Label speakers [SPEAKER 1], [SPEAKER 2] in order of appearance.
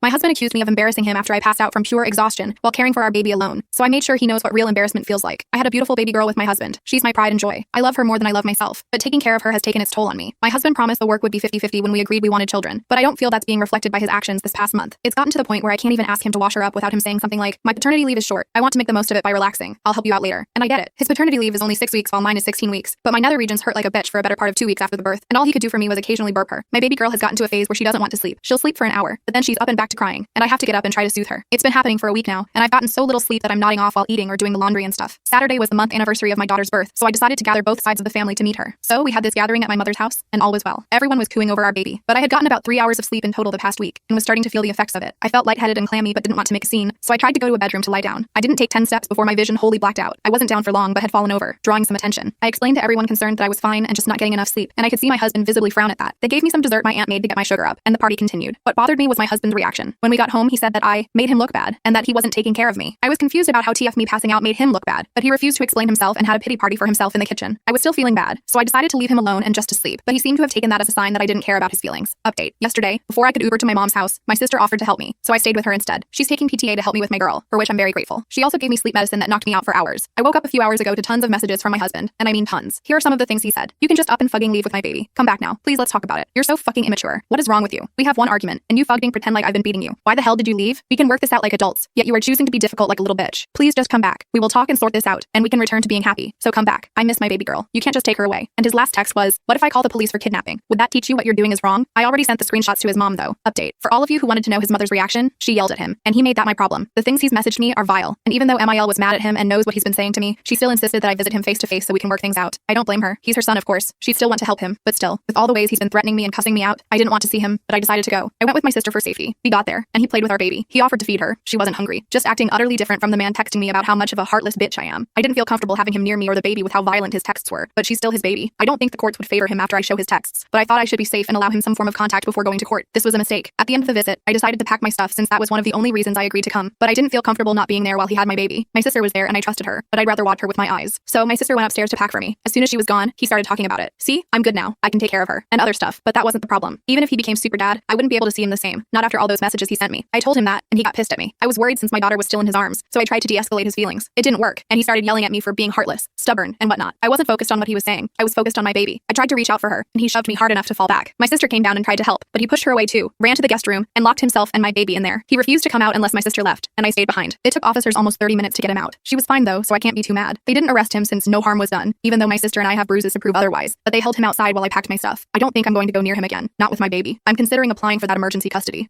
[SPEAKER 1] My husband accused me of embarrassing him after I passed out from pure exhaustion while caring for our baby alone, so I made sure he knows what real embarrassment feels like. I had a beautiful baby girl with my husband. She's my pride and joy. I love her more than I love myself, but taking care of her has taken its toll on me. My husband promised the work would be 50-50 when we agreed we wanted children, but I don't feel that's being reflected by his actions this past month. It's gotten to the point where I can't even ask him to wash her up without him saying something like, "My paternity leave is short. I want to make the most of it by relaxing. I'll help you out later." And I get it. His paternity leave is only 6 weeks while mine is 16 weeks, but my nether regions hurt like a bitch for a better part of 2 weeks after the birth, and all he could do for me was occasionally burp her. My baby girl has gotten to a phase where she doesn't want to sleep. She'll sleep for an hour, but then she's up and back to crying, and I have to get up and try to soothe her. It's been happening for a week now, and I've gotten so little sleep that I'm nodding off while eating or doing the laundry and stuff. Saturday was the month anniversary of my daughter's birth, so I decided to gather both sides of the family to meet her. So we had this gathering at my mother's house, and all was well. Everyone was cooing over our baby, but I had gotten about 3 hours of sleep in total the past week, and was starting to feel the effects of it. I felt lightheaded and clammy but didn't want to make a scene, so I tried to go to a bedroom to lie down. I didn't take 10 steps before my vision wholly blacked out. I wasn't down for long but had fallen over, drawing some attention. I explained to everyone concerned that I was fine and just not getting enough sleep, and I could see my husband visibly frown at that. They gave me some dessert my aunt made to get my sugar up, and the party continued. What bothered me was my husband's reaction. When we got home, he said that I made him look bad, and that he wasn't taking care of me. I was confused about how TF me passing out made him look bad, but he refused to explain himself and had a pity party for himself in the kitchen. I was still feeling bad, so I decided to leave him alone and just to sleep, but he seemed to have taken that as a sign that I didn't care about his feelings. Update. Yesterday, before I could Uber to my mom's house, my sister offered to help me, so I stayed with her instead. She's taking PTA to help me with my girl, for which I'm very grateful. She also gave me sleep medicine that knocked me out for hours. I woke up a few hours ago to tons of messages from my husband, and I mean tons. Here are some of the things he said. "You can just up and fucking leave with my baby. Come back now. Please let's talk about it. You're so fucking immature. What is wrong with you? We have one argument, and you fucking pretend like I've been beating you. Why the hell did you leave? We can work this out like adults, yet you are choosing to be difficult like a little bitch. Please just come back. We will talk and sort this out, and we can return to being happy. So come back. I miss my baby girl. You can't just take her away." And his last text was, "What if I call the police for kidnapping? Would that teach you what you're doing is wrong?" I already sent the screenshots to his mom though. Update. For all of you who wanted to know his mother's reaction, she yelled at him, and he made that my problem. The things he's messaged me are vile, and even though MIL was mad at him and knows what he's been saying to me, she still insisted that I visit him face to face so we can work things out. I don't blame her. He's her son, of course. She'd still want to help him, but still, with all the ways he's been threatening me and cussing me out, I didn't want to see him, but I decided to go. I went with my sister for safety. We got there, and he played with our baby. He offered to feed her. She wasn't hungry, just acting utterly different from the man texting me about how much of a heartless bitch I am. I didn't feel comfortable having him near me or the baby with how violent his texts were, but she's still his baby. I don't think the courts would favor him after I show his texts, but I thought I should be safe and allow him some form of contact before going to court. This was a mistake. At the end of the visit, I decided to pack my stuff since that was one of the only reasons I agreed to come, but I didn't feel comfortable not being there while he had my baby. My sister was there and I trusted her, but I'd rather watch her with my eyes. So my sister went upstairs to pack for me. As soon as she was gone, he started talking about it. "See, I'm good now. I can take care of her," and other stuff, but that wasn't the problem. Even if he became super dad, I wouldn't be able to see him the same, not after all those messages he sent me. I told him that, and he got pissed at me. I was worried since my daughter was still in his arms, so I tried to de-escalate his feelings. It didn't work, and he started yelling at me for being heartless, stubborn, and whatnot. I wasn't focused on what he was saying. I was focused on my baby. I tried to reach out for her, and he shoved me hard enough to fall back. My sister came down and tried to help, but he pushed her away too, ran to the guest room, and locked himself and my baby in there. He refused to come out unless my sister left, and I stayed behind. It took officers almost 30 minutes to get him out. She was fine though, so I can't be too mad. They didn't arrest him since no harm was done, even though my sister and I have bruises to prove otherwise, but they held him outside while I packed my stuff. I don't think I'm going to go near him again, not with my baby. I'm considering applying for that emergency custody.